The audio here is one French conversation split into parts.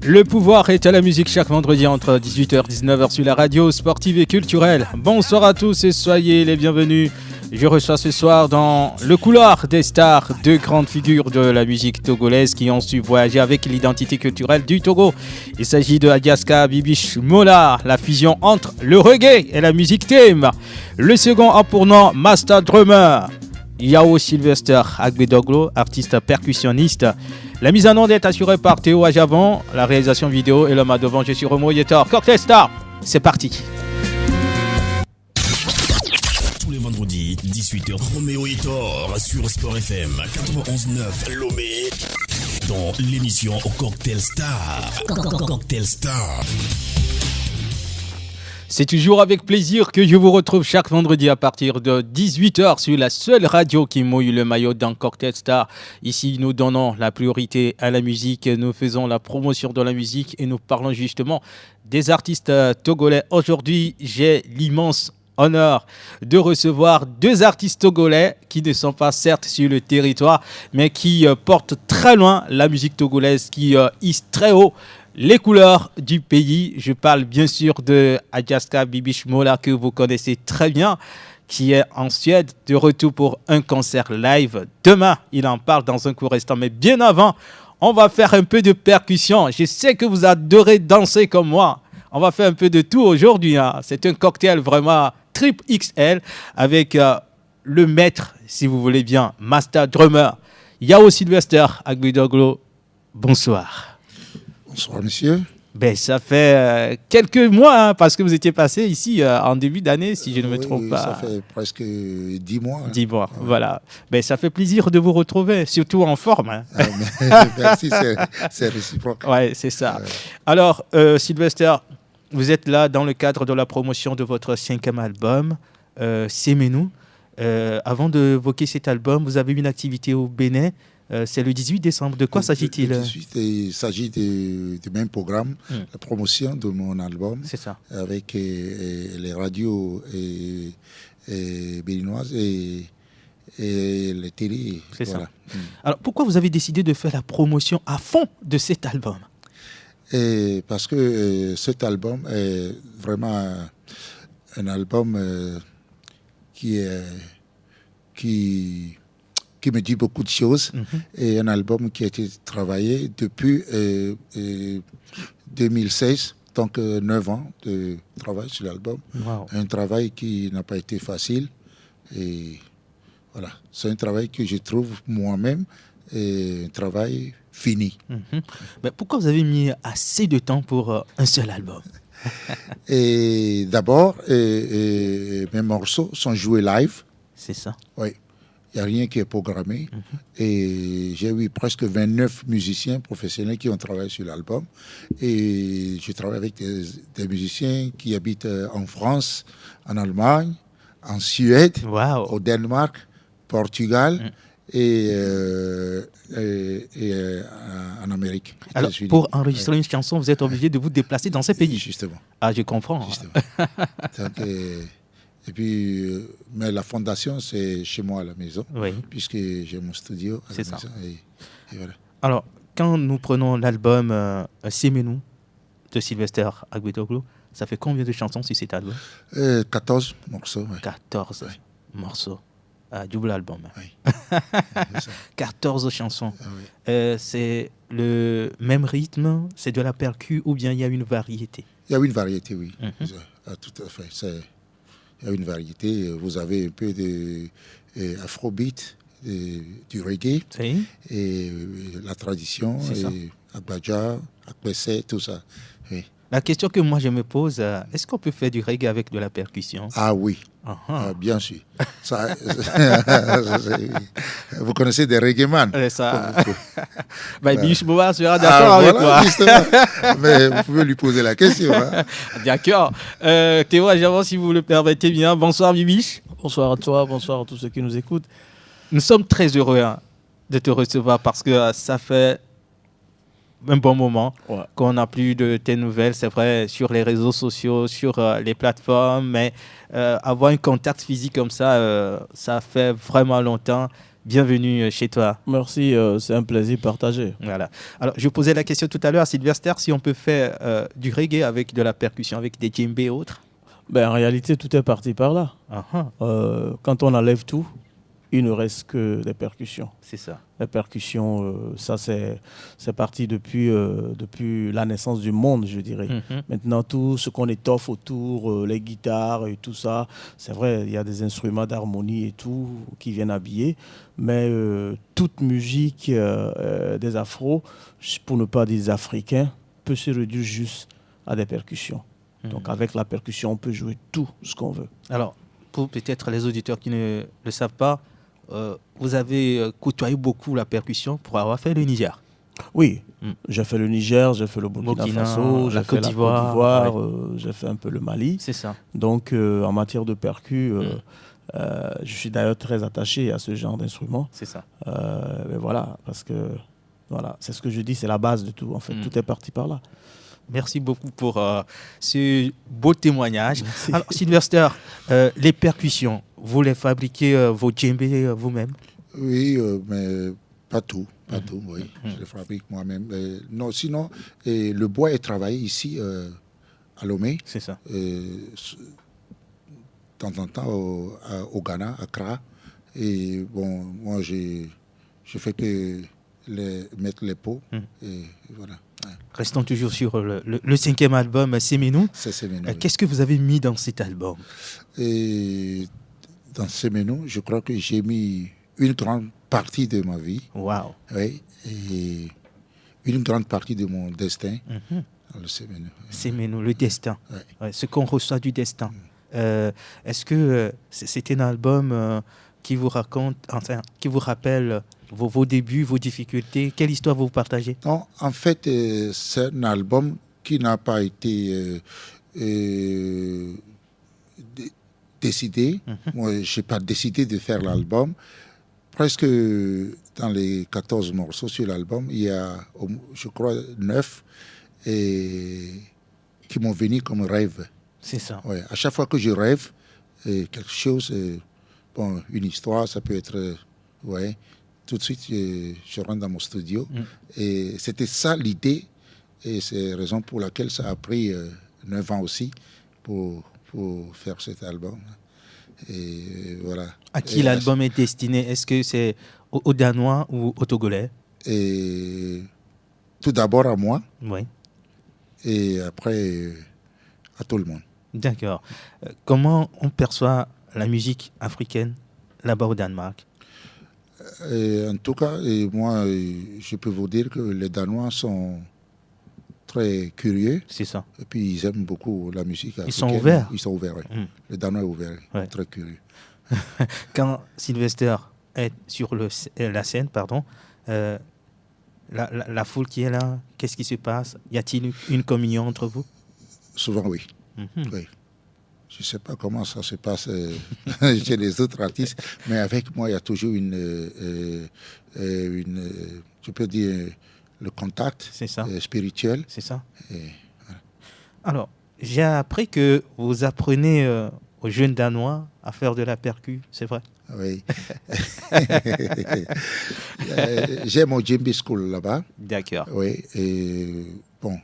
Le pouvoir est à la musique chaque vendredi entre 18h et 19h sur la radio sportive et culturelle. Bonsoir à tous et soyez les bienvenus. Je reçois ce soir dans le couloir des stars deux grandes figures de la musique togolaise qui ont su voyager avec l'identité culturelle du Togo. Il s'agit de Adiaska Bibiche Mola, la fusion entre le reggae et la musique thème. Le second a pour nom Master Drummer. Yao Sylvester Agbedoglo, artiste percussionniste. La mise en onde est assurée par Théo Ajavon, la réalisation vidéo et l'homme à devant, je suis Romo Yetor. Cocktail Star, c'est parti. Tous les vendredis, 18h, Roméo Yetor sur Sport FM 91.9 Lomé dans l'émission Cocktail Star. Cocktail Star. C'est toujours avec plaisir que je vous retrouve chaque vendredi à partir de 18h sur la seule radio qui mouille le maillot d'un Cocktail Star. Ici, nous donnons la priorité à la musique, nous faisons la promotion de la musique et nous parlons justement des artistes togolais. Aujourd'hui, j'ai l'immense honneur de recevoir deux artistes togolais qui ne sont pas certes sur le territoire, mais qui portent très loin la musique togolaise, qui hissent très haut les couleurs du pays. Je parle bien sûr de Adiaska Bibiche Mola que vous connaissez très bien, qui est en Suède de retour pour un concert live. Demain, il en parle dans un court instant. Mais bien avant, on va faire un peu de percussion. Je sais que vous adorez danser comme moi. On va faire un peu de tout aujourd'hui. C'est un cocktail vraiment triple XL avec le maître, si vous voulez bien, Master Drummer, Yao Sylvester Agbedoglo. Bonsoir. Bonsoir, monsieur. Ben, ça fait quelques mois, parce que vous étiez passé ici en début d'année, si je ne me trompe pas. Ça fait presque 10 mois. 10 mois, voilà. Ben, ça fait plaisir de vous retrouver, surtout en forme. Merci, c'est réciproque. Oui, c'est ça. Alors, Sylvester, vous êtes là dans le cadre de la promotion de votre 5e album, Semenu. Avant d'évoquer cet album, vous avez une activité au Bénin. C'est le 18 décembre. De quoi s'agit-il ? Le 18, il s'agit du même programme, la promotion de mon album. C'est ça. Avec les radios béninoises et les télés. C'est voilà. ça. Alors, pourquoi vous avez décidé de faire la promotion à fond de cet album ? Parce que cet album est vraiment un album qui me dit beaucoup de choses, et un album qui a été travaillé depuis 2016, donc 9 ans de travail sur l'album. Wow. Un travail qui n'a pas été facile, et voilà, c'est un travail que je trouve moi-même un travail fini. Mais pourquoi vous avez mis assez de temps pour un seul album ? Et d'abord, mes morceaux sont joués live. C'est ça. Oui. Il n'y a rien qui est programmé. Et j'ai eu presque 29 musiciens professionnels qui ont travaillé sur l'album. Et je travaille avec des musiciens qui habitent en France, en Allemagne, en Suède, au Danemark, Portugal et en Amérique. Alors, pour enregistrer une chanson, vous êtes obligé de vous déplacer dans ces pays. Justement. Ah, je comprends. Justement. Donc, et puis, mais la fondation, c'est chez moi à la maison, puisque j'ai mon studio à la maison. Et voilà. Alors, quand nous prenons l'album Semenu de Sylvester Agbedoglo, ça fait combien de chansons sur cet album ? 14 morceaux. 14 morceaux. Double album. Oui. 14 chansons. C'est le même rythme, c'est de la percu ou bien il y a une variété ? Il y a une variété, oui. Tout à fait. Il y a une variété. Vous avez un peu d'afrobeat, du reggae, et la tradition, et Agbaja, Akbese, tout ça. Oui. La question que moi je me pose, est-ce qu'on peut faire du reggae avec de la percussion ? Ah oui, bien sûr. Ça, vous connaissez des reggaeman. C'est ça. Bibiche Mola sera d'accord avec moi. Justement. Mais vous pouvez lui poser la question. D'accord. Théo Ajavon, si vous le permettez bien. Bonsoir Bibiche. Bonsoir à toi, bonsoir à tous ceux qui nous écoutent. Nous sommes très heureux de te recevoir parce que ça fait un bon moment qu'on n'a plus de tes nouvelles, c'est vrai, sur les réseaux sociaux, sur les plateformes, mais avoir un contact physique comme ça, ça fait vraiment longtemps. Bienvenue chez toi. Merci, c'est un plaisir partagé. Voilà. Alors, je posais la question tout à l'heure à Sylvester si on peut faire du reggae avec de la percussion, avec des djembés et autres. Ben, en réalité, tout est parti par là. Quand on enlève tout, il ne reste que des percussions. C'est ça. Les percussions, ça c'est parti depuis la naissance du monde, je dirais. Maintenant, tout ce qu'on étoffe autour, les guitares et tout ça, c'est vrai, il y a des instruments d'harmonie et tout qui viennent habiller, mais toute musique des afros, pour ne pas dire des africains, peut se réduire juste à des percussions. Donc avec la percussion, on peut jouer tout ce qu'on veut. Alors, pour peut-être les auditeurs qui ne le savent pas, vous avez côtoyé beaucoup la percussion pour avoir fait le Niger. Oui, j'ai fait le Niger, j'ai fait le Burkina Faso, j'ai fait la Côte d'Ivoire, j'ai fait un peu le Mali. C'est ça. Donc en matière de percus, je suis d'ailleurs très attaché à ce genre d'instrument. C'est ça. Mais voilà, parce que voilà, c'est ce que je dis, c'est la base de tout. En fait, tout est parti par là. Merci beaucoup pour ce beau témoignage. Alors, Sylvester, les percussions, vous les fabriquez vos djembés vous-même? Oui, mais pas tout. Pas tout, oui. Je les fabrique moi-même. Non, sinon, le bois est travaillé ici à Lomé. C'est ça. De temps en temps au Ghana, à Accra. Et bon, moi, j'ai fait que mettre les pots. Et voilà. Ouais. Restons toujours sur le 5e album, C'est Menou. C'est Menou. Qu'est-ce que vous avez mis dans cet album? Et dans C'est Menou, je crois que j'ai mis une grande partie de ma vie. Waouh. Oui. Et une grande partie de mon destin. Dans le C'est Menou. C'est Menou, le destin. Ouais. Ouais, ce qu'on reçoit du destin. Est-ce que c'est un album qui vous raconte, enfin, qui vous rappelle vos débuts, vos difficultés? Quelle histoire vous partagez? Non, en fait, c'est un album qui n'a pas été décidé. Moi, je n'ai pas décidé de faire l'album. Presque dans les 14 morceaux sur l'album, il y a, je crois, 9 qui m'ont venu comme rêve. C'est ça. Ouais, à chaque fois que je rêve, quelque chose, bon, une histoire, ça peut être... ouais, tout de suite, je rentre dans mon studio. Et c'était ça l'idée. Et c'est la raison pour laquelle ça a pris 9 ans aussi pour faire cet album. Et voilà. À qui l'album est destiné? Est-ce que c'est aux Danois ou aux Togolais? Et tout d'abord à moi. Oui. Et après à tout le monde. D'accord. Comment on perçoit la musique africaine là-bas au Danemark? En tout cas, moi, je peux vous dire que les Danois sont très curieux. C'est ça. Et puis, ils aiment beaucoup la musique africaine. Ils sont ouverts. Ils sont ouverts, oui. Les Danois sont ouverts, très curieux. Quand Sylvester est sur la scène, pardon, la foule qui est là, qu'est-ce qui se passe? Y a-t-il une communion entre vous? Souvent, oui. Oui. Je ne sais pas comment ça se passe chez les autres artistes, mais avec moi, il y a toujours une je peux dire, le contact spirituel. C'est ça. Et, voilà. Alors, j'ai appris que vous apprenez aux jeunes Danois à faire de la percu, c'est vrai? Oui. J'ai mon djembe school là-bas. D'accord. Oui. Et bon.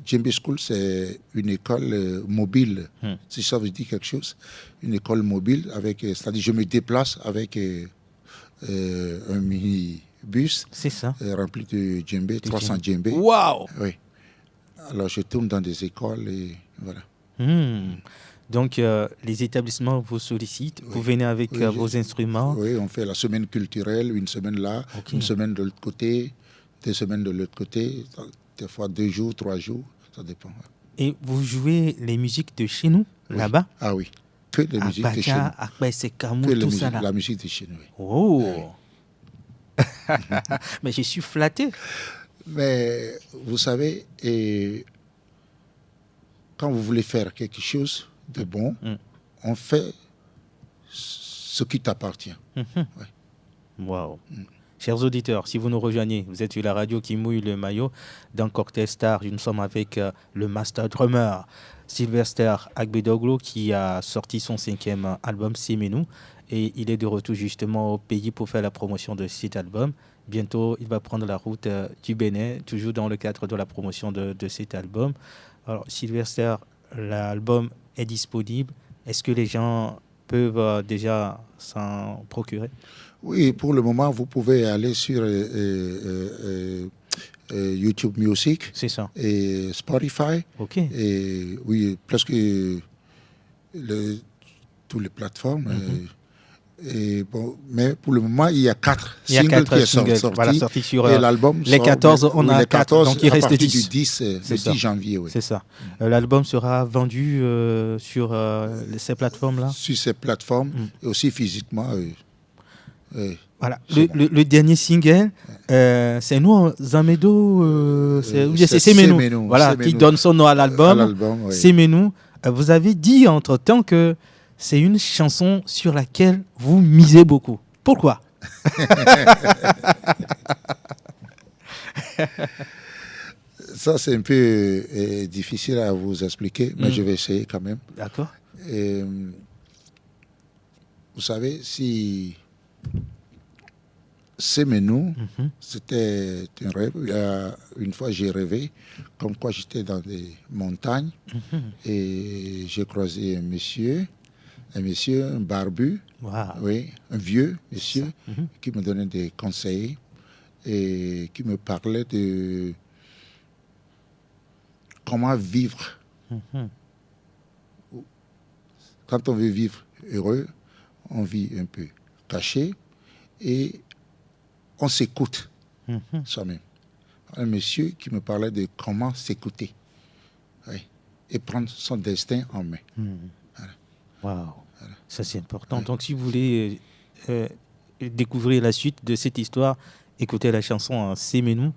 Djembe School, c'est une école mobile, si ça veut dire quelque chose. Une école mobile, c'est-à-dire je me déplace avec un mini-bus rempli de djembé, 300 djembés. Waouh! Oui. Alors je tourne dans des écoles et voilà. Donc les établissements vous sollicitent, vous venez avec vos instruments? Oui, on fait la semaine culturelle, une semaine là, une semaine de l'autre côté, 2 semaines de l'autre côté. Des fois 2 jours, 3 jours, ça dépend. Et vous jouez les musiques de chez nous, là-bas? Ah oui, que les musiques de chez nous. Que tout ça là. La musique de chez nous, oui. Oh. Mais je suis flatté. Mais vous savez, quand vous voulez faire quelque chose de bon, on fait ce qui t'appartient. Wow. Chers auditeurs, si vous nous rejoignez, vous êtes sur la radio qui mouille le maillot dans Cocktail Star. Nous sommes avec le master drummer Sylvester Agbedoglo qui a sorti son 5e album C'est Menou. et il est de retour justement au pays pour faire la promotion de cet album. Bientôt, il va prendre la route du Bénin, toujours dans le cadre de la promotion de cet album. Alors, Sylvester, l'album est disponible. Est-ce que les gens peuvent déjà s'en procurer? Oui, pour le moment, vous pouvez aller sur YouTube Music C'est ça. et Spotify. OK. Et oui, presque toutes les plateformes. Et bon, mais pour le moment, il y a 4 singles qui sont sortis. Voilà, sortis sur et l'album les 14, on a 4, donc il reste 10. Du 10, le 10 janvier. Oui. C'est ça. L'album sera vendu sur ces plateformes-là? Sur ces plateformes et aussi physiquement. Voilà. Le dernier single, c'est nous, Zamedo, c'est Semenou, voilà, qui donne son nom à l'album. Oui. Semenou. Vous avez dit entre-temps que c'est une chanson sur laquelle vous misez beaucoup. Pourquoi? Ça, c'est un peu difficile à vous expliquer, mais je vais essayer quand même. D'accord. Vous savez, si Semenou, c'était un rêve. Une fois, j'ai rêvé comme quoi j'étais dans des montagnes et j'ai croisé un monsieur, un barbu, oui, un vieux monsieur qui me donnait des conseils et qui me parlait de comment vivre. Quand on veut vivre heureux, on vit un peu caché et on s'écoute soi-même. Un monsieur qui me parlait de comment s'écouter et prendre son destin en main. Voilà. Wow. Voilà. Ça, c'est important. Donc, si vous voulez découvrir la suite de cette histoire, écoutez la chanson Semenou.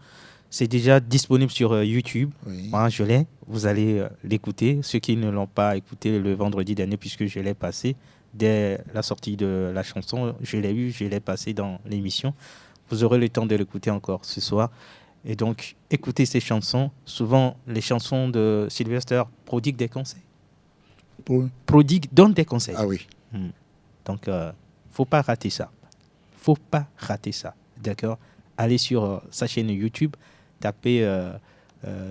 C'est déjà disponible sur YouTube. Moi, je l'ai. Vous allez l'écouter. Ceux qui ne l'ont pas écouté le vendredi dernier, puisque je l'ai passé dès la sortie de la chanson, je l'ai passé dans l'émission. Vous aurez le temps de l'écouter encore ce soir. Et donc, écoutez ces chansons. Souvent, les chansons de Sylvester prodiguent des conseils. Donnent des conseils. Ah oui. Donc, faut pas rater ça. Faut pas rater ça. D'accord? Allez sur sa chaîne YouTube, tapez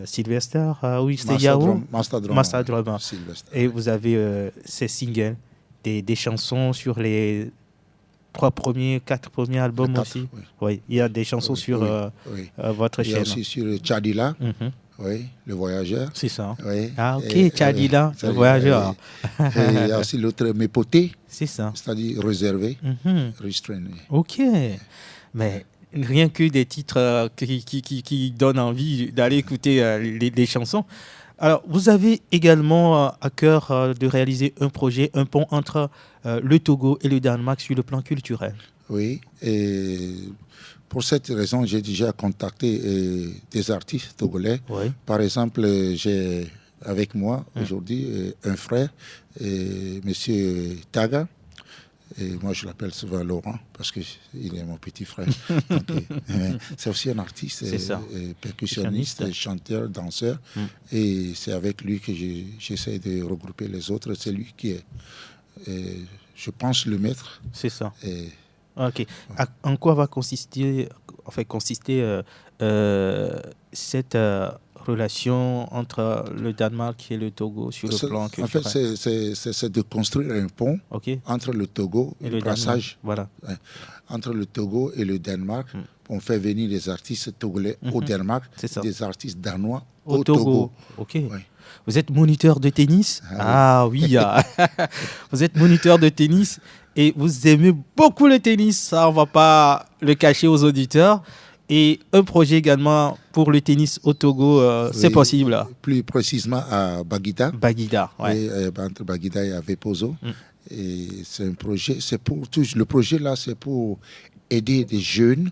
Sylvester, c'est Yahoo, Master Drum. Et vous avez ces singles, des chansons sur les 4 premiers albums aussi. Oui. Il y a des chansons sur votre chaîne. Il y a aussi sur Tchadila, le voyageur. C'est ça. Oui. Ah ok, Tchadila, le voyageur. Et il y a aussi l'autre Mépoté. C'est ça. C'est-à-dire réservé, restraint. Ok. Mais rien que des titres qui donnent envie d'aller écouter les chansons. Alors, vous avez également à cœur de réaliser un projet, un pont entre le Togo et le Danemark sur le plan culturel. Oui, et pour cette raison, j'ai déjà contacté des artistes togolais. Oui. Par exemple, j'ai avec moi aujourd'hui un frère, Monsieur Taga. Et moi, je l'appelle souvent Laurent parce qu'il est mon petit frère. Donc, c'est aussi un artiste, percussionniste, chanteur, danseur. Et c'est avec lui que j'essaie de regrouper les autres. C'est lui qui est, je pense, le maître. C'est ça. Ok. En quoi va consister cette relation entre le Danemark et le Togo sur le plan culturel? En fait, c'est de construire un pont entre le Togo et le brassage. Voilà. Entre le Togo et le Danemark. On fait venir des artistes togolais au Danemark, des artistes danois au Togo. Ok. Ouais. Vous êtes moniteur de tennis? Oui. Vous êtes moniteur de tennis et vous aimez beaucoup le tennis. Ça, on ne va pas le cacher aux auditeurs. Et un projet également pour le tennis au Togo, c'est possible. Plus précisément à Baguida. Baguida, oui. Entre Baguida et Avepozo. Et c'est un projet, le projet là, c'est pour aider des jeunes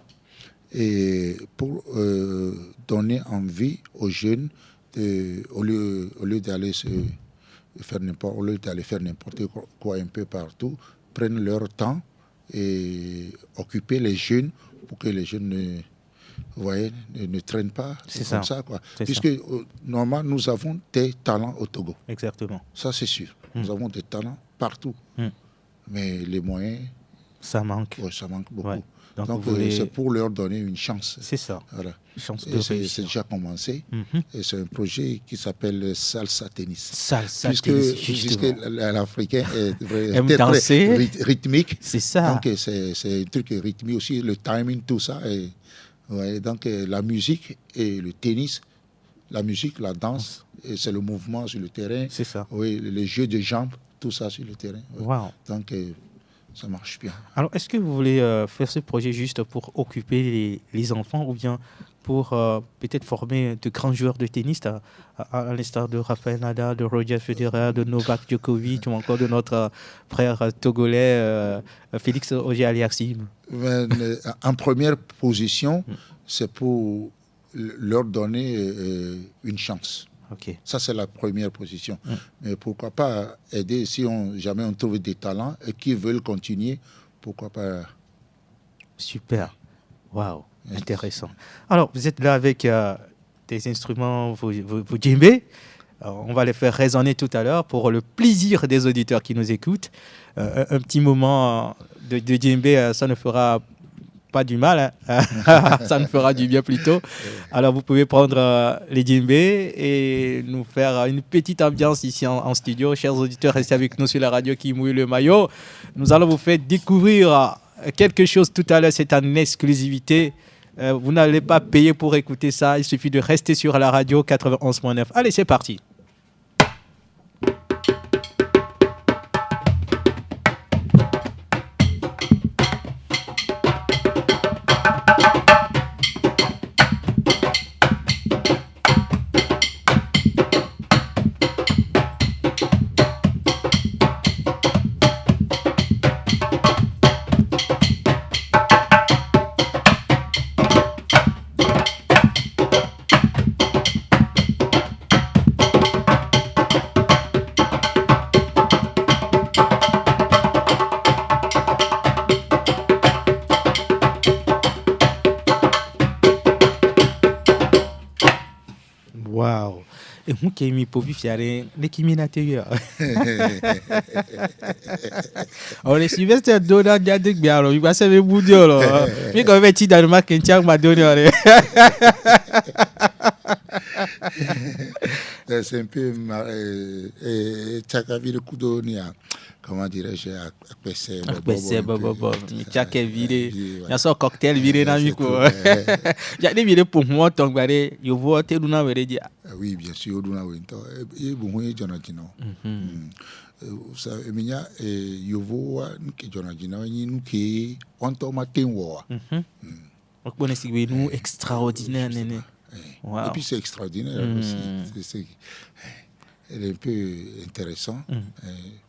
et pour donner envie aux jeunes, au lieu d'aller faire n'importe quoi un peu partout, prennent leur temps et occuper les jeunes pour que les jeunes ne traînent pas comme ça. Puisque normalement, nous avons des talents au Togo. Exactement. Ça, c'est sûr. Nous avons des talents partout. Mais les moyens Ça manque. Ouais, ça manque beaucoup. Ouais. Donc c'est pour leur donner une chance. C'est ça. Voilà. Chance de c'est réussir. déjà commencé. Et c'est un projet qui s'appelle Salsa Tennis. Salsa puisque, Tennis, puisque justement. l'Africain Aime danser. rythmique. C'est ça. Donc c'est un truc rythmique aussi, le timing, tout ça. Et, ouais, donc la musique et le tennis, la musique, la danse, et c'est le mouvement sur le terrain. C'est ça. Oui, les jeux de jambes, tout ça sur le terrain. Ouais. Wow. Donc ça marche bien. Alors, est-ce que vous voulez faire ce projet juste pour occuper les enfants ou bien pour peut-être former de grands joueurs de tennis à l'instar de Rafael Nadal, de Roger Federer, de Novak Djokovic ou encore de notre frère togolais Félix Auger-Aliassime? En première position, c'est pour leur donner une chance. Ok. Ça, c'est la première position. Mais pourquoi pas aider si jamais on trouve des talents et qui veulent continuer, pourquoi pas. Super. Waouh. Intéressant. Alors, vous êtes là avec des instruments, vos djembés. On va les faire résonner tout à l'heure pour le plaisir des auditeurs qui nous écoutent. Un petit moment de djembé, ça ne fera pas du mal, hein. Ça nous fera du bien plutôt. Alors vous pouvez prendre les djembés et nous faire une petite ambiance ici en studio. Chers auditeurs, restez avec nous sur la radio qui mouille le maillot. Nous allons vous faire découvrir quelque chose tout à l'heure, c'est en exclusivité. Vous n'allez pas payer pour écouter ça, il suffit de rester sur la radio 91.9. Allez, c'est parti. Wow. Et moi qui ai mis pour vivre, c'est l'équiminateur. Alors, les Sylvestre Donald, il y a des biens, il va se faire boudir. Mais quand même, tu Danemark, tu tiens ma donné. C'est un peu. Tu as vu le coup d'eau, comment dirais-je, à PC. Tu as viré. Il y a son cocktail viré dans le micro. Il y a des virés pour moi, donc, il faut te donner. Oui, bien sûr, il y a beaucoup de gens qui ont. Ça, il y a des gens qui ont nous extraordinaire. Et puis c'est extraordinaire aussi. Elle est un peu intéressant,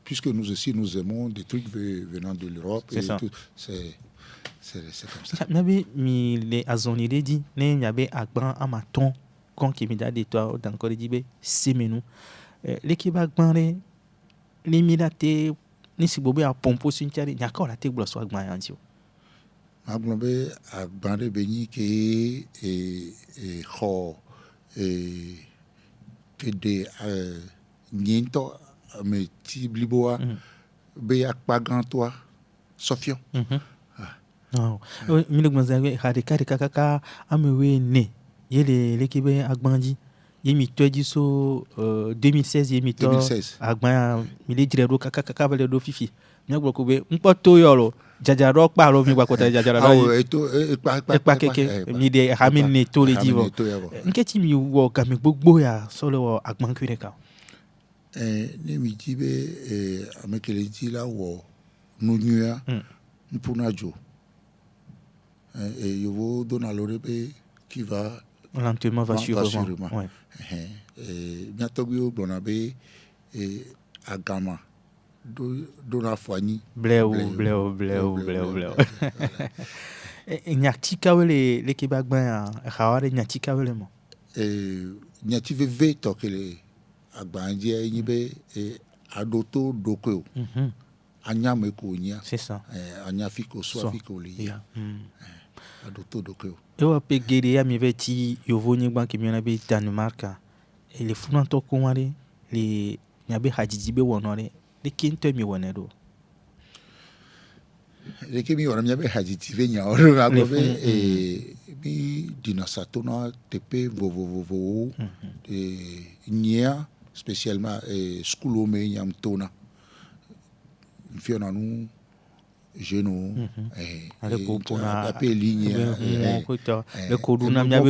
puisque nous aussi nous aimons des trucs venant de l'Europe. C'est ça. Tout, c'est comme ça. Il y avait les azonirés dit, il y avait agban amaton quand qui me dit toi d'encore dit c'est menou. L'équipe agban les militaires ni si bobé à pompo suntari il y a encore la tête blosse agban yanti. Agban agban de beni qui et ho que de niento me tibliboa be akpagan toi Sofion. Non, mille gmanzawe hadeka kaka amewe ne yele l'équipe agbandi yemi toji so 2016 yemi to agban mille direro kaka bale do fifi nyagbo ko be npo to yoro jajaro pa lo mi gba kota jajaro lo pa keke mi de hamin ne to le divo nketi mi wo ga mi gbogbo ya so lo agban kwire ka ne mi dibe amekele di la wo nunya mpunajo et il va donner l'oreille qui va lentement va sûrement. Ouais. Et bientôt on a et agama do la foigny bleu. Et nyatika wele l'équipe agban khaware nyatika wele mo et nyati ve to que les agban dia yibe et adoto doko anyame ko nya c'est ça anya fiko so fiko li adoto doko ewa pegere ya miveti yovoni bank miona be Danemark et les funanto ko wale les nyabe hajijibe wonore les kinto mi wonedo les qui mi on a bien adjectivé nya on a globe et mi dinasatona TP vovo et nya spécialement school me nyam tona fiona nous Geno, ligne, le Koduna Miabe,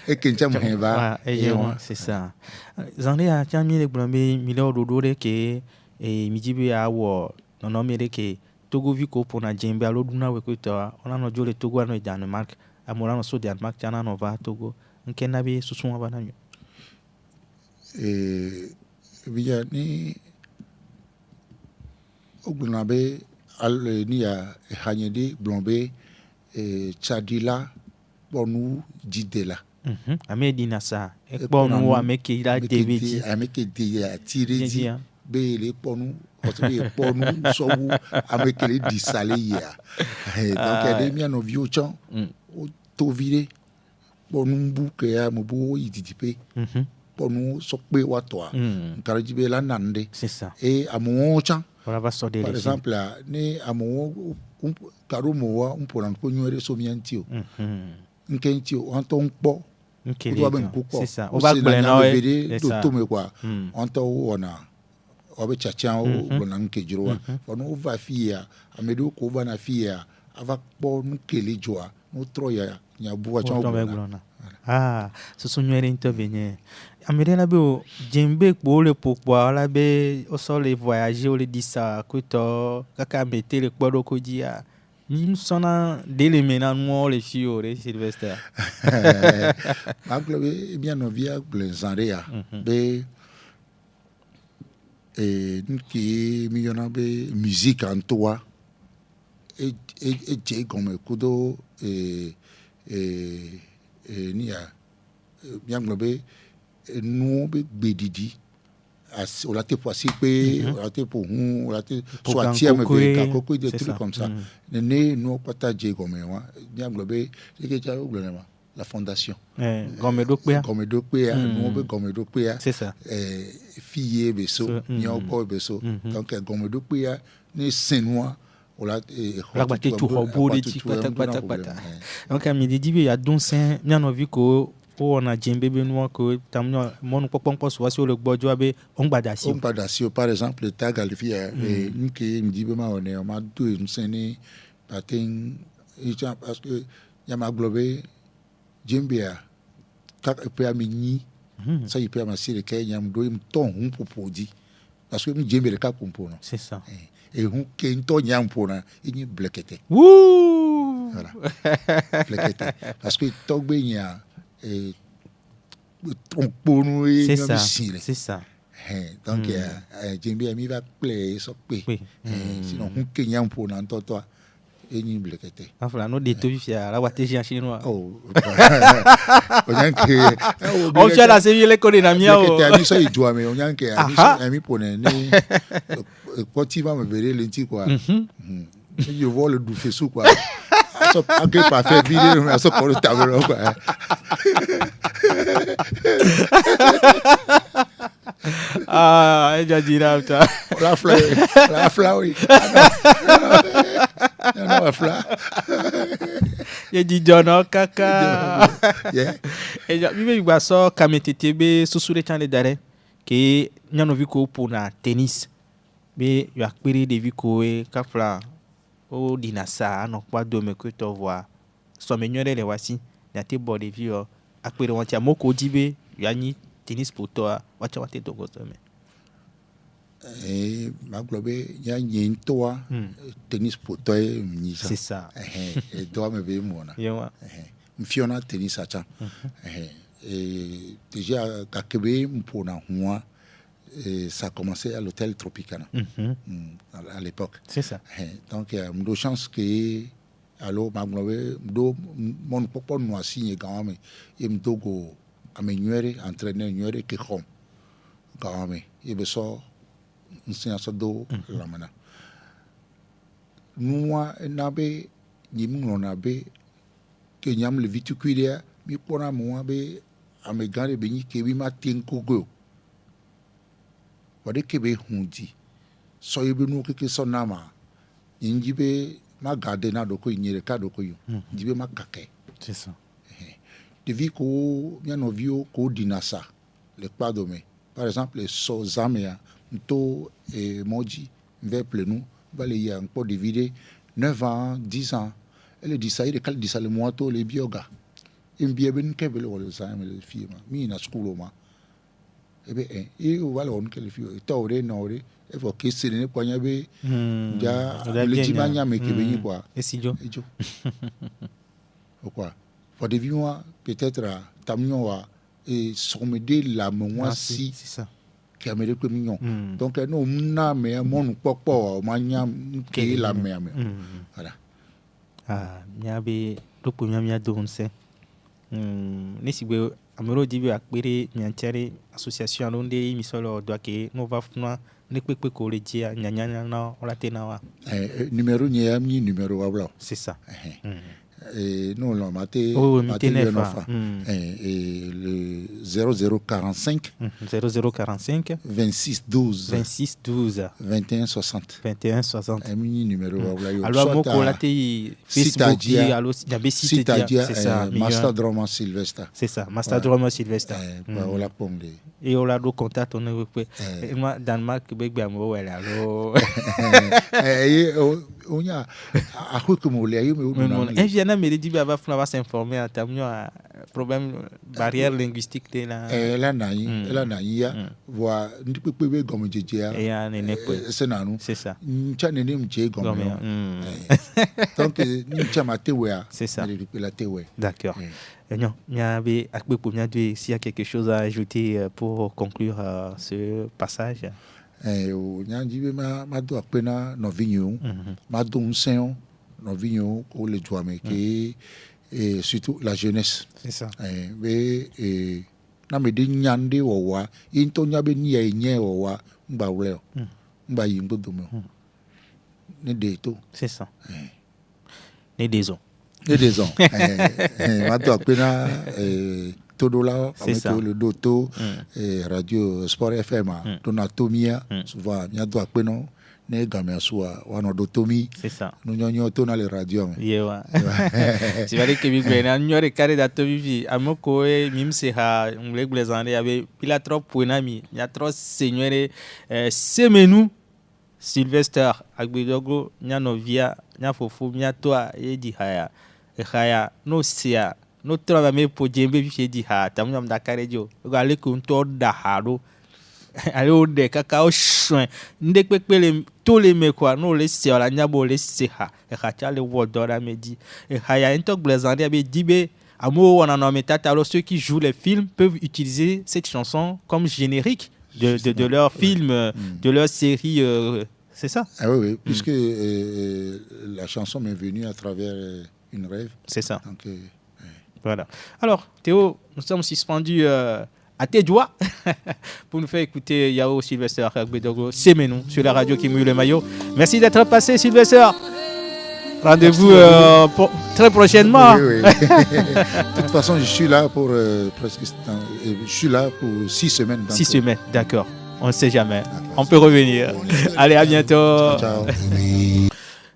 et Kencham Heva, c'est ça. Zandé a Tiami le Blambe, Milo Dodore, et Mijibe Awa, non Amerique, Togo Vico pour la Jembe, à l'Oduna Wekuta, on a no Jole Togo et Danemark, à Morano so Danemark, Tiana Nova, Togo, un Kenabe sous son avanage. Et Vianney Oglunabe. Ni a Hanyede, Blombe, Tchadila, Bonou, Didela. Amedina ça. Et Bonou, Amekila, David. Amekila, Tiredi, Bele, Bonou, Bonou, Sobu, Amekele, Dissaléia. Donc, il y a des miens vieux chants, Tovile, Bonou, Bouke, Mobo, Idipé, Bonou, Sokbe, Watoa, Karadibela, Nande. C'est ça. Et à mon chant. Par exemple, là, né à mon caromoa, on peut en connaître somiantio. Nkentio, en ton po. C'est ça. On va gagner tout me quoi. En ton on a. On va chercher au bon kejoa. On va fier. Amedo ko va na fier. Avec bon kele joa. No troya. Nya boa chamba. Ah, ce sont nous intervenir. Américain là be Djembe pour le pourquoi là be au sol les voyager ou les dire ça que toi kaka mettre le quoi donc dia nous sonna délai maintenant moi les filles les Sylvester aglobe bien no via blenzarea be qui millionnaire be musique en toi et j'ai comme kudo ni a bien globe nous bedidi on l'a été passé on l'a été pour on l'a été soit tiers mais beaucoup de trucs comme ça nous partager comme moi bien globé c'est que la fondation Gomedo Pea c'est ça fille beso nyo boy beso donc Gomedo Pea ne senwa la bate tu hobo de ti pata donc mi dit il y a donc c'est bien envie que on a Djembe Benoît que tamno mon popon soit sur le bojo abe on badasio par exemple le tag alfia et qui me dit on m'a tout une scène patin parce que ya m'a globé Djembe a tak pe amini ça il peut amasser le Kenya mdo im ton un popodi parce que Djembe le ka compo non c'est ça et on qui ton nyam pona ini blekete voilà blekete parce que togbe nya et c'est ça donc Djembe mi va play so pe sinon on Kenya pour nan toi et ni blekete enfin no de to fia la wateji en chinois on fait la série les connaît na mia o blekete ami so ijoa me on yanke ami pone ni quand tu vas me verrer lenti quoi je vois le doufe sous quoi ça pas pas faire vider mais ça pour le tableau quoi ah j'ai dit là la fleur oui non la fleur j'ai dit John kaka et j'ai vu bah ça kametetebe susure chane dare que nyano viko pour na tennis mais il y a pris des vico et kafla o dinasa non pas de me que tu vois so menyore le wasi na te bo de vie a pris on tia moko dibe ya ni tennis pour toi wacha wate to go to me ma globe ya nyin toi tennis pour toi ni ça c'est ça et doit me ver mona yeah mfiona tennis acha et déjà kakebe mpona huwa et ça a commencé à l'hôtel Tropicana à l'époque. C'est ça. Donc il y a une chance que alors mon papa nous a signé quand même et me dogo à menuire entraîner nuire que comme quand même et ben ça on s'est ça do la mana nous n'abe ni mon n'abe que nyam le viticulture mi pona moi be à me garder béni que mi matin kogo wade kebe hundi so yebe no keke so nama N'jibe ma garder na doko inyere ka doko yo. N'jibe ma kake. C'est ça. Depuis ko mia novio ko dinasa le kpadome. Par exemple les sozamea nto et moji vers plenou va les y a encore diviser 9 ans, 10 ans. Elle dit ça il est dit ça le moito les bioga. Il bien ben kebele wala ça le fille mi na school ma. Eh ben et voilà on que le fille tawre nore e faut que c'est ne ponya be ja le dimanya me ke benyi quoi. Et si jo. Pourquoi? Pour des vivants peut-être tamioa et sommédé la moi si c'est ça. Qui a mêlé que mignon. Donc nous na mais mon popo mania qui la mer. Voilà. Ah, miabe lopo mia donse. Nesibe amero dibe akpere miantiare association alonde misolo doake nova funa ne pepe ko le dia nyanya na olatena wa. Numéro ni numéro wabla. C'est ça. Et nous l'on maté et le 0045 0045 26 12 26 12 21 60 21 60 un mini numéro alors moi ko lati Facebook alors il site dia c'est ça Master Drama Sylvester c'est ça Master Drama Sylvester voilà pombe et on a do contact on est moi Danemark begbe amo wala alors on y a à quoi que moi les mais les dibia va s'informer en termes de problème barrière linguistique de la elle a ya voit ndi pepe gomme jeje et ya nene c'est nanu c'est ça ncha nene mje gomme donc ncha matewe c'est ça la tewe d'accord non miabe akbe pour mia de s'il y a quelque chose à ajouter pour conclure ce passage nyanjibe ma do apena novinho ma do unsen novinho ko le joame et surtout la jeunesse c'est ça et na me de nyande wowa into nyabe ni enye wowa mba wle mba yimbo do me ne de to c'est ça ne deson ma do apena todo là avec le doto radio Sport FM donatomia souvent nya do apena ne gamia soa wana dotomi c'est ça nous nyonyo to na le radio yewa c'est vrai que bi na nyore kare da to bi amoko e mimse ha nglegle zande abe pila trop poinami ya trop seigneur semenu Sylvester agbedogo nya novia nya fofu nya toa e di haya no sia no trava me pojembe bi di ha tamu am da kare jo gale ko to da haro ale o de kakao soin nde pepe le to le me kwa no le se ala nyabo le se ha e ka cha le wodora me di e haya entok blazandi abe dibe amo wana no metata alors ceux qui jouent les films peuvent utiliser cette chanson comme générique de leur film de leur série c'est ça oui puisque la chanson m'est venue à travers une rêve c'est ça donc voilà alors Théo nous sommes suspendus à tes doigts pour nous faire écouter Yao Sylvester Agbedogo Semenou sur la radio qui mouille le maillot. Merci d'être passé Sylvester. Rendez-vous très prochainement. Oui. De toute façon, je suis là pour je suis là pour 6 semaines. 6 semaines, d'accord. On ne sait jamais. On peut revenir. Allez, à bientôt. Ciao.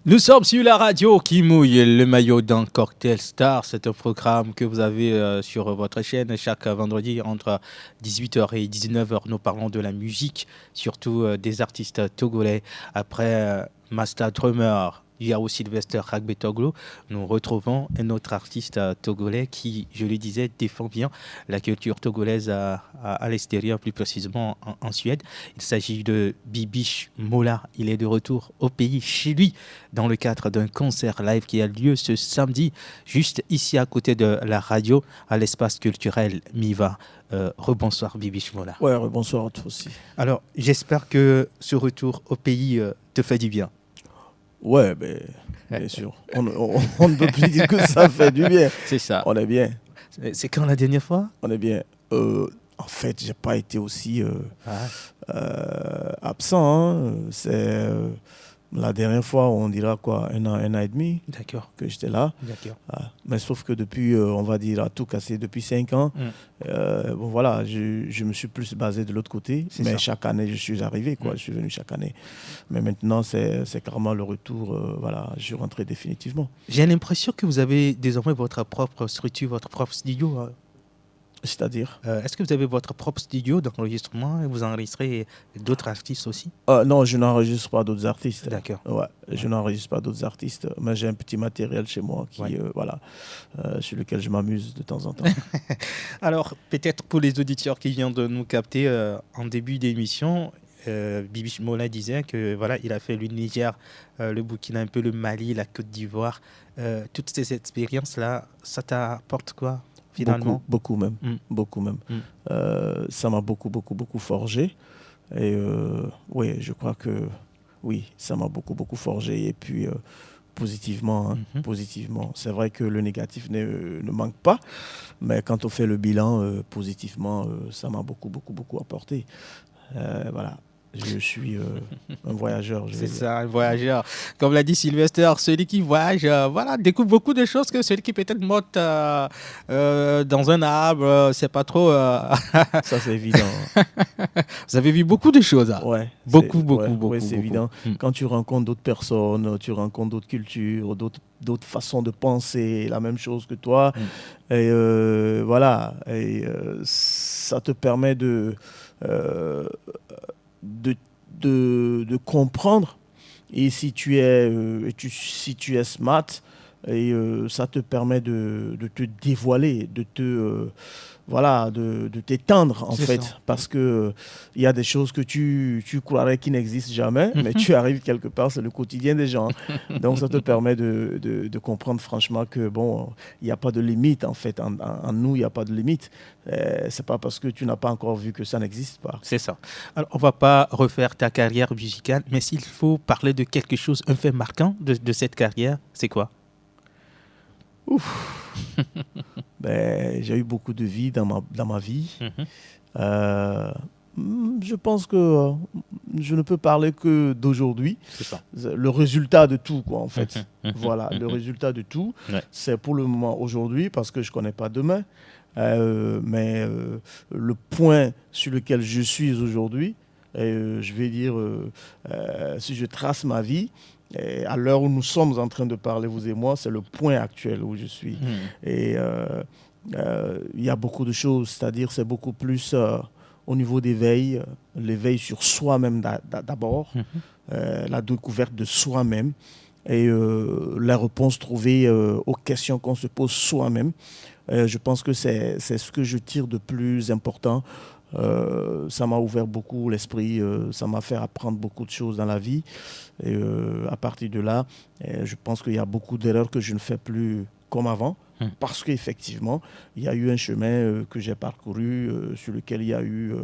Nous sommes sur la radio qui mouille le maillot d'un Cocktail Star. C'est un programme que vous avez sur votre chaîne chaque vendredi entre 18h et 19h. Nous parlons de la musique, surtout des artistes togolais. Après Master Drummer, Yao Sylvester Agbedogo, nous retrouvons un autre artiste togolais qui, je le disais, défend bien la culture togolaise à l'extérieur, plus précisément en Suède. Il s'agit de Bibiche Mola. Il est de retour au pays, chez lui, dans le cadre d'un concert live qui a lieu ce samedi, juste ici à côté de la radio, à l'espace culturel Miva. Rebonsoir Bibiche Mola. Ouais, rebonsoir à toi aussi. Alors, j'espère que ce retour au pays te fait du bien. Ouais, mais bien sûr. On ne peut plus dire que ça fait du bien. C'est ça. On est bien. C'est quand la dernière fois? On est bien. En fait, j'ai pas été aussi absent. Hein. C'est La dernière fois, on dira quoi, un an et demi D'accord. que j'étais là. D'accord. Mais sauf que depuis, on va dire, à tout casser, depuis 5 ans, bon, voilà, je me suis plus basé de l'autre côté. Mais chaque année, je suis arrivé, quoi. Je suis venu chaque année. Mais maintenant, c'est carrément le retour. Voilà, je suis rentré définitivement. J'ai l'impression que vous avez désormais votre propre structure, votre propre studio. C'est-à-dire Est-ce que vous avez votre propre studio d'enregistrement et vous enregistrez d'autres artistes aussi? Non, je n'enregistre pas d'autres artistes. D'accord. Ouais, je n'enregistre pas d'autres artistes, mais j'ai un petit matériel chez moi qui, sur lequel je m'amuse de temps en temps. Alors, peut-être pour les auditeurs qui viennent de nous capter en début d'émission, Bibiche Mola disait que voilà, il a fait le Niger, le Burkina, un peu le Mali, la Côte d'Ivoire. Toutes ces expériences-là, ça t'apporte quoi? Finalement. Beaucoup même. Ça m'a beaucoup forgé. Et oui, je crois que oui, ça m'a beaucoup forgé. Et puis, positivement, positivement. C'est vrai que le négatif ne manque pas. Mais quand on fait le bilan, positivement, ça m'a beaucoup apporté. Voilà. Je suis un voyageur. C'est ça, un voyageur. Comme l'a dit Sylvester, celui qui voyage, voilà, découvre beaucoup de choses que celui qui peut-être monte dans un arbre, c'est pas trop. Ça, c'est évident. Vous avez vu beaucoup de choses. Hein. Ouais, beaucoup. Ouais, c'est évident. Quand tu rencontres d'autres personnes, tu rencontres d'autres cultures, d'autres façons de penser, la même chose que toi. Et voilà. Et ça te permet de comprendre, et si tu es smart, et ça te permet de te dévoiler, de t'étendre en fait, ça. Parce que il y a des choses que tu croirais qui n'existent jamais, mais tu arrives quelque part, c'est le quotidien des gens. Donc ça te permet de comprendre franchement que bon, il n'y a pas de limite en fait, en nous il n'y a pas de limite. C'est pas parce que tu n'as pas encore vu que ça n'existe pas. C'est ça. Alors on va pas refaire ta carrière musicale, mais s'il faut parler de quelque chose, un fait marquant de cette carrière, c'est quoi? J'ai eu beaucoup de vie dans ma vie. Je pense que je ne peux parler que d'aujourd'hui. C'est ça. Le résultat de tout, quoi, en fait. Voilà, le résultat de tout, c'est pour le moment aujourd'hui, parce que je ne connais pas demain. Mais le point sur lequel je suis aujourd'hui, je vais dire, si je trace ma vie, et à l'heure où nous sommes en train de parler, vous et moi, c'est le point actuel où je suis. Et il y a beaucoup de choses, c'est-à-dire c'est beaucoup plus au niveau d'éveil, l'éveil sur soi-même d'abord, la découverte de soi-même et la réponse trouvée aux questions qu'on se pose soi-même. Je pense que c'est ce que je tire de plus important. Ça m'a ouvert beaucoup l'esprit, ça m'a fait apprendre beaucoup de choses dans la vie. Et à partir de là, je pense qu'il y a beaucoup d'erreurs que je ne fais plus comme avant. Parce qu'effectivement, il y a eu un chemin que j'ai parcouru, sur lequel il y a eu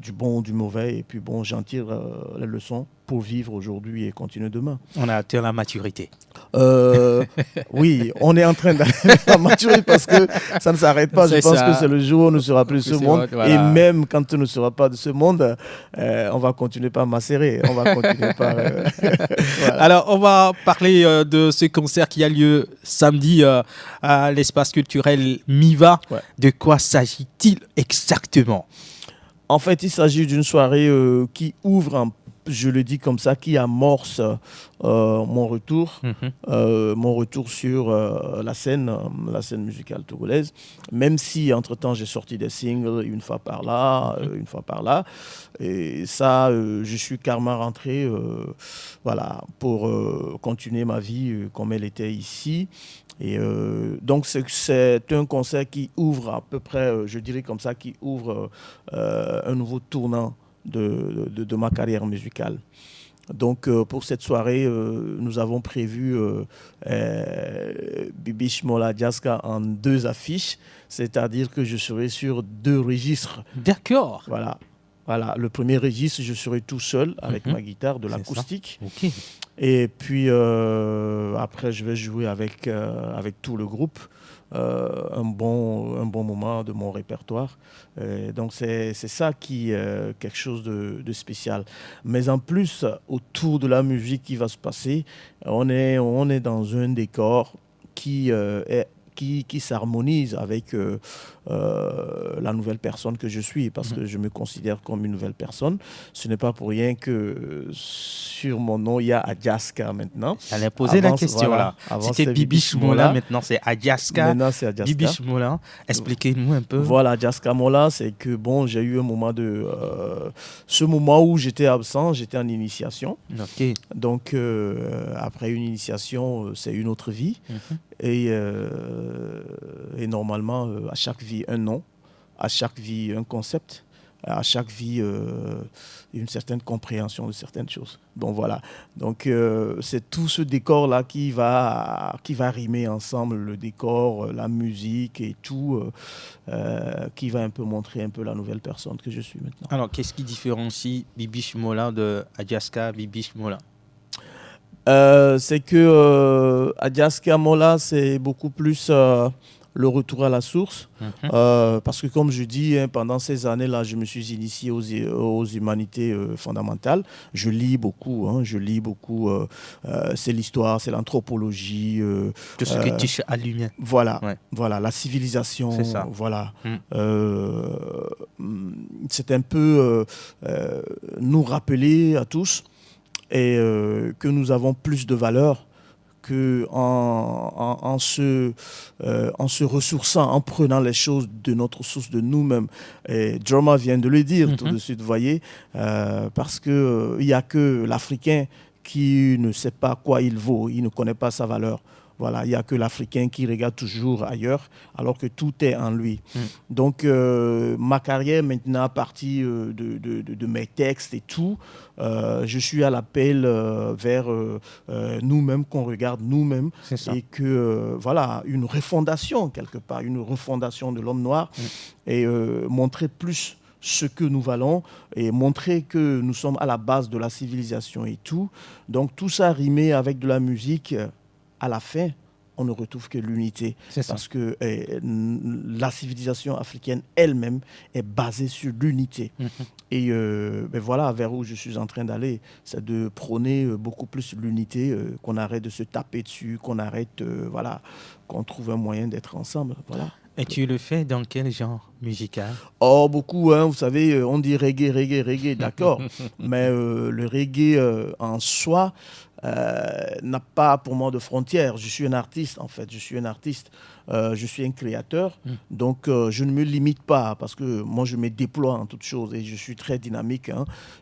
du bon, du mauvais. Et puis bon, j'en tire les leçons pour vivre aujourd'hui et continuer demain. On a atteint la maturité. Oui, on est en train d'atteindre la maturité parce que ça ne s'arrête pas. Je pense que c'est le jour où on ne sera plus de ce monde. Voilà. Et même quand on ne sera pas de ce monde, on va continuer par macérer. On va continuer par... voilà. Alors, on va parler de ce concert qui a lieu samedi à l'espace culturel Miva. Ouais. De quoi s'agit-il exactement? En fait, il s'agit d'une soirée qui ouvre je le dis comme ça, qui amorce mon retour sur la scène musicale togolaise, même si entre-temps j'ai sorti des singles une fois par là, et ça, je suis carrément rentré pour continuer ma vie comme elle était ici. Et donc c'est un concert qui ouvre à peu près, je dirais comme ça, qui ouvre un nouveau tournant de ma carrière musicale. Donc pour cette soirée, nous avons prévu Bibiche Mola Diaska en 2 affiches, c'est-à-dire que je serai sur 2 registres. D'accord. Voilà, le premier registre, je serai tout seul avec ma guitare, de l'acoustique. Okay. Et puis après, je vais jouer avec tout le groupe. un bon moment de mon répertoire. Donc c'est ça qui est quelque chose de spécial. Mais en plus, autour de la musique qui va se passer, on est dans un décor qui s'harmonise avec la nouvelle personne que je suis, parce que je me considère comme une nouvelle personne. Ce n'est pas pour rien que sur mon nom, il y a Adjaska maintenant. J'allais poser la question là. Avant, c'était Bibiche Mola, maintenant c'est Adjaska. Maintenant c'est Adjaska. Bibiche Mola, expliquez-nous un peu. Voilà, Adjaska Mola, c'est que bon, j'ai eu un moment ce moment où j'étais absent, j'étais en initiation. Ok. Donc après une initiation, c'est une autre vie. Et normalement, à chaque vie, un nom, à chaque vie, un concept, à chaque vie, une certaine compréhension de certaines choses. Bon, voilà. Donc, c'est tout ce décor-là qui va rimer ensemble, le décor, la musique et tout, qui va un peu montrer un peu la nouvelle personne que je suis maintenant. Alors, qu'est-ce qui différencie Bibiche Mola de Adjaska Bibiche Mola? C'est que Adjaska Mola, c'est beaucoup plus le retour à la source. Parce que comme je dis, pendant ces années-là, je me suis initié aux humanités fondamentales. Je lis beaucoup. C'est l'histoire, c'est l'anthropologie. Tout ce qui touche à l'humain. Voilà, voilà, la civilisation. C'est ça. Voilà. C'est un peu nous rappeler à tous et que nous avons plus de valeur qu'en se ressourçant, en prenant les choses de notre source, de nous-mêmes. Et Droma vient de le dire tout de suite, vous voyez, parce qu'il n'y a que l'Africain qui ne sait pas quoi il vaut, il ne connaît pas sa valeur. Voilà, il n'y a que l'Africain qui regarde toujours ailleurs, alors que tout est en lui. Donc, ma carrière maintenant, à partir de mes textes et tout, je suis à l'appel vers nous-mêmes, qu'on regarde nous-mêmes. Et que, voilà, une refondation, quelque part, une refondation de l'homme noir. Et montrer plus ce que nous valons et montrer que nous sommes à la base de la civilisation et tout. Donc, tout ça rimé avec de la musique. À la fin, on ne retrouve que l'unité. Parce que la civilisation africaine elle-même est basée sur l'unité. Et voilà vers où je suis en train d'aller. C'est de prôner beaucoup plus l'unité, qu'on arrête de se taper dessus, qu'on arrête, qu'on trouve un moyen d'être ensemble. Voilà. Et tu le fais dans quel genre musical? Oh, beaucoup, vous savez, on dit reggae, d'accord. Mais le reggae en soi n'a pas pour moi de frontières. Je suis un artiste, en fait. Je suis un créateur. Donc, je ne me limite pas parce que moi, je me déploie en toutes choses et je suis très dynamique.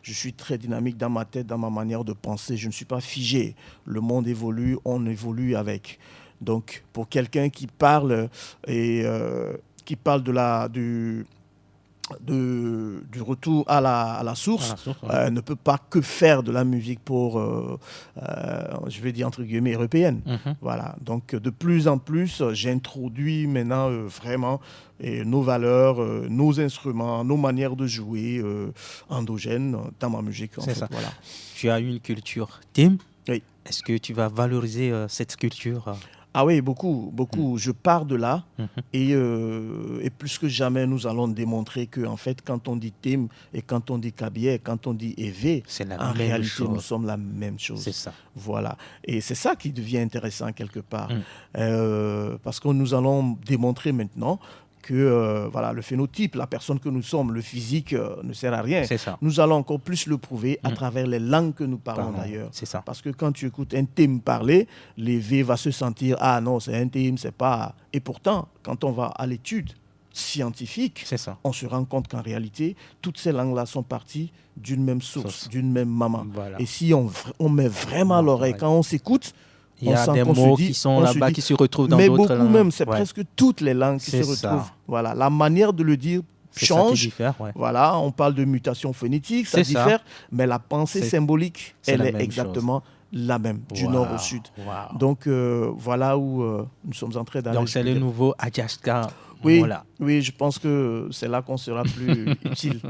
Je suis très dynamique dans ma tête, dans ma manière de penser. Je ne suis pas figé. Le monde évolue, on évolue avec. Donc, pour quelqu'un qui parle du retour à la source, ne peut pas que faire de la musique pour, je vais dire entre guillemets, européenne. Voilà. Donc, de plus en plus, j'introduis maintenant vraiment nos valeurs, nos instruments, nos manières de jouer endogènes dans ma musique. En fait. Voilà. Tu as une culture Tim. Oui. Est-ce que tu vas valoriser cette culture Ah oui, beaucoup. Je pars de là et plus que jamais, nous allons démontrer que en fait, quand on dit Tim et quand on dit Kabié, quand on dit Evé, en réalité, nous sommes la même chose. C'est ça. Voilà. Et c'est ça qui devient intéressant quelque part. Parce que nous allons démontrer maintenant que le phénotype, la personne que nous sommes, le physique ne sert à rien. C'est ça. Nous allons encore plus le prouver à travers les langues que nous parlons d'ailleurs. C'est ça. Parce que quand tu écoutes un Tim parler, l'Evé va se sentir « Ah non, c'est un Tim, c'est pas... » Et pourtant, quand on va à l'étude scientifique, on se rend compte qu'en réalité, toutes ces langues-là sont parties d'une même source, d'une même maman. Voilà. Et si on met vraiment l'oreille, quand on s'écoute, il y a des mots qui sont là-bas, qui se retrouvent dans d'autres langues. Mais beaucoup même, c'est presque toutes les langues qui se retrouvent. Voilà, la manière de le dire change. Voilà, on parle de mutation phonétique, ça diffère, mais la pensée symbolique, elle est exactement la même, du nord au sud. Donc, voilà où nous sommes en train d'aller. Donc, c'est le nouveau Adjaska. Oui, oui, je pense que c'est là qu'on sera plus utile.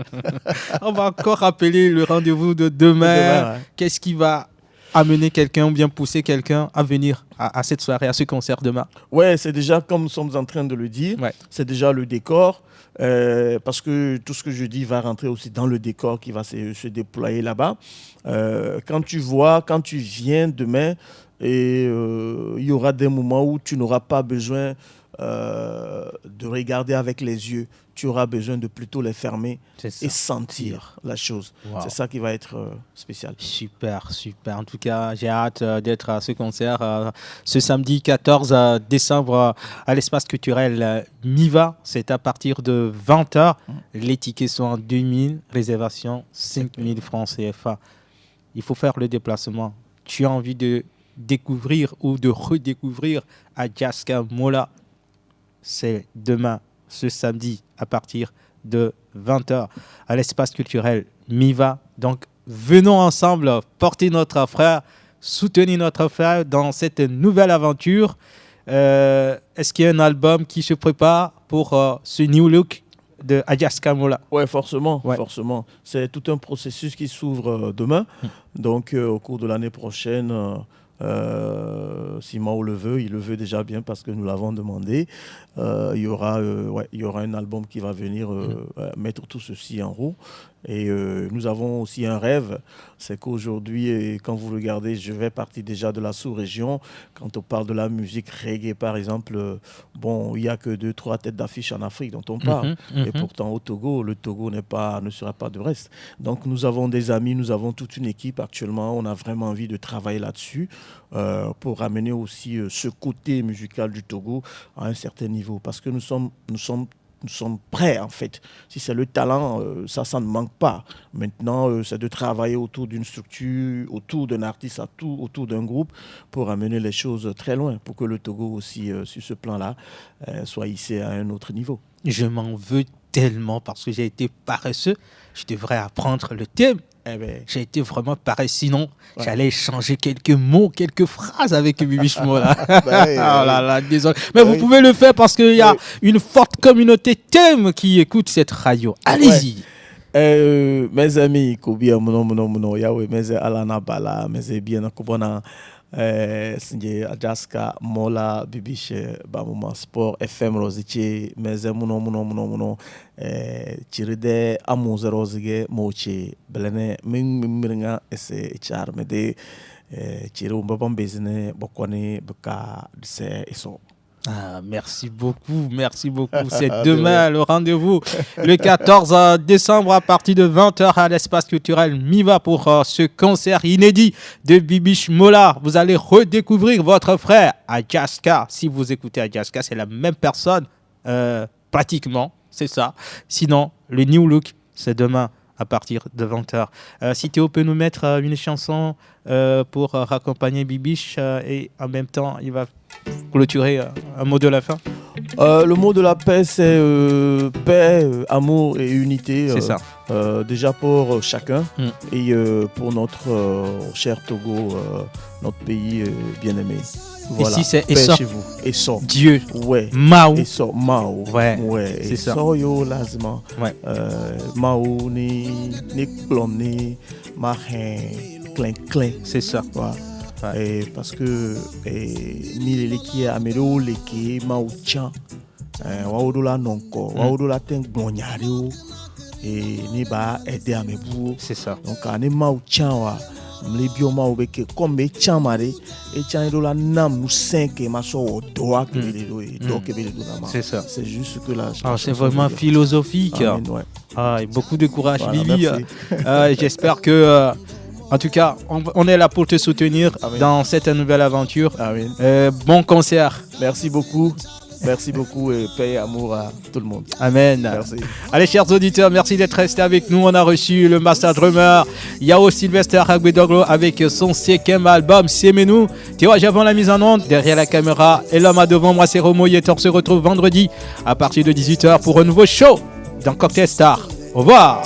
On va encore rappeler le rendez-vous de demain. Qu'est-ce qui va amener quelqu'un ou bien pousser quelqu'un à venir à cette soirée, à ce concert demain? Ouais, c'est déjà, comme nous sommes en train de le dire, c'est déjà le décor. Parce que tout ce que je dis va rentrer aussi dans le décor qui va se déployer là-bas. Quand tu viens demain, et il y aura des moments où tu n'auras pas besoin de regarder avec les yeux. Tu auras besoin de plutôt les fermer et sentir la chose. Wow. C'est ça qui va être spécial. Super, super. En tout cas, j'ai hâte d'être à ce concert ce samedi 14 décembre à l'espace culturel Miva. C'est à partir de 20h. Les tickets sont en 2000, réservation 5000 francs CFA. Il faut faire le déplacement. Tu as envie de découvrir ou de redécouvrir Adjaska Mola. C'est demain, ce samedi, à partir de 20h, à l'espace culturel Miva. Donc, venons ensemble porter notre frère, soutenir notre frère dans cette nouvelle aventure. Est-ce qu'il y a un album qui se prépare pour ce new look de Adjaska Mola? Oui, forcément. C'est tout un processus qui s'ouvre demain. Donc, au cours de l'année prochaine... si Mao le veut, il le veut déjà bien parce que nous l'avons demandé. Il y aura un album qui va venir mettre tout ceci en roue. Et nous avons aussi un rêve, c'est qu'aujourd'hui, quand vous regardez, je vais partir déjà de la sous-région. Quand on parle de la musique reggae, par exemple, il n'y a que 2-3 têtes d'affiche en Afrique dont on parle. Et pourtant, au Togo, le Togo ne sera pas de reste. Donc, nous avons des amis, nous avons toute une équipe actuellement. On a vraiment envie de travailler là-dessus pour ramener aussi ce côté musical du Togo à un certain niveau. Parce que nous sommes prêts, en fait. Si c'est le talent, ça ne manque pas. Maintenant, c'est de travailler autour d'une structure, autour d'un artiste, autour d'un groupe, pour amener les choses très loin, pour que le Togo aussi, sur ce plan-là, soit hissé à un autre niveau. Je m'en veux tellement parce que j'ai été paresseux. Je devrais apprendre le thème. J'ai été vraiment paresseux. Sinon, j'allais échanger quelques mots, quelques phrases avec Bibiche Mola. Désolé. Mais vous pouvez le faire parce qu'il y a une forte communauté thème qui écoute cette radio. Allez-y. Mes amis, Kobia, mon Yahweh, mes Alana Bala, mes bien, Kobana. Sinje Adjaska Mola Bibiche Bamuma Sport FM Roziche meze muno chiride amuze rozige moche belene minga ese char mede chiru mbabam bezine bokone beka se eso. Merci beaucoup. C'est demain le rendez-vous, le 14 décembre à partir de 20h à l'espace culturel Miva pour ce concert inédit de Bibiche Mola. Vous allez redécouvrir votre frère Adjaska. Si vous écoutez Adjaska, c'est la même personne, pratiquement, c'est ça. Sinon, le new look, c'est demain à partir de 20h. Si Théo peut nous mettre une chanson pour raccompagner Bibiche et en même temps, il va clôturer un mot de la fin. Le mot de la paix, c'est paix, amour et unité. C'est ça. Déjà pour chacun et pour notre cher Togo, notre pays bien-aimé. Voilà. Ici, c'est Essor. Essor. Dieu. Ouais. Mao. Essor. Mao. Ouais. C'est ça. Essor yo lazima. Ouais. Mao ni klom ni marin clin. C'est ça. Voilà. Ouais. Parce que ni qui amelo leki Mao chan. Waodola nonko. Waodola ten glonyaro. Et ni ba aider à mes bouts. C'est ça. Donc on est Mao chan wa. Les biomas au bec comme les chamari et chandola nam nous 5 et maso doa que c'est ça. C'est juste que là c'est vraiment philosophique. Et beaucoup de courage, voilà, Bibi. J'espère que en tout cas on est là pour te soutenir dans cette nouvelle aventure. Bon concert. Merci beaucoup et paix et amour à tout le monde. Amen. Merci. Allez, chers auditeurs, merci d'être restés avec nous. On a reçu le master drummer Yao Sylvester Agwedoglo avec son 5e album Semenu. Théo avant la mise en onde, derrière la caméra et l'homme à devant moi, c'est Romo Yetor. Se retrouve vendredi à partir de 18h pour un nouveau show dans Cocktail Star. Au revoir.